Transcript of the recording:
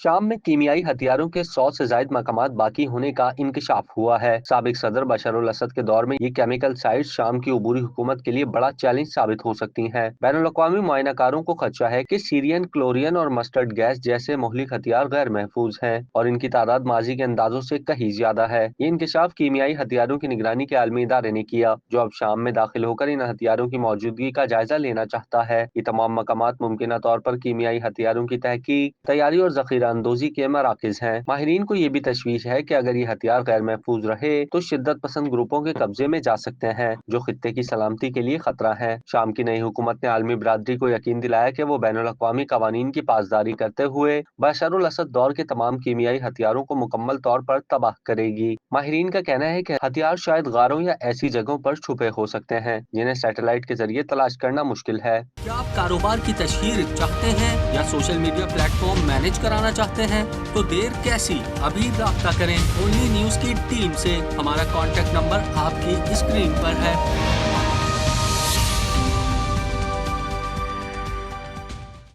शाम में कीमियाई हथियारों के 100 से ज्यादा मकामात बाकी होने का इंकशाफ हुआ है। साबिक सदर बशर अल असद के दौर में ये केमिकल साइट शाम की अबूरी हुकूमत के लिए बड़ा चैलेंज साबित हो सकती हैं। बैनुल-अक़वामी मुआयनाकारों को खदशा है कि सीरियन क्लोरियन और मस्टर्ड गैस जैसे मुहलिक हथियार गैर महफूज हैं और इनकी तादाद माजी के अंदाजों से कहीं ज्यादा है। ये इंकशाफ कीमियाई हथियारों की निगरानी के आलमी इदारे ने किया, जो अब शाम में दाखिल होकर इन हथियारों की मौजूदगी का जायजा लेना चाहता है। ये तमाम मकामात मुमकिन तौर पर कीमियाई हथियारों की तहकीक, तैयारी और जखीरा अंदोजी के मराकज हैं। माहिरीन को ये भी तशवीश है कि अगर ये हथियार गैर महफूज रहे तो शिद्दत पसंद ग्रुपों के कब्जे में जा सकते हैं, जो खित्ते की सलामती के लिए खतरा है। शाम की नई हुकूमत ने आलमी बरादरी को यकीन दिलाया कि वो बैनुल अक़वामी कवानीन की पासदारी करते हुए बशर अल असद दौर के तमाम कीमियाई हथियारों को मुकम्मल तौर पर तबाह करेगी। माहिरीन का कहना है कि हथियार शायद गारों या ऐसी जगहों पर छुपे हो सकते हैं जिन्हें सैटेलाइट के जरिए तलाश करना मुश्किल है। क्या आप कारोबार की तशहीर चाहते हैं या सोशल मीडिया प्लेटफॉर्म मैनेज कराना चाहते हैं? तो देर कैसी, अभी राब्ता करें ओनली न्यूज की टीम से। हमारा कॉन्टेक्ट नंबर आपकी स्क्रीन पर है।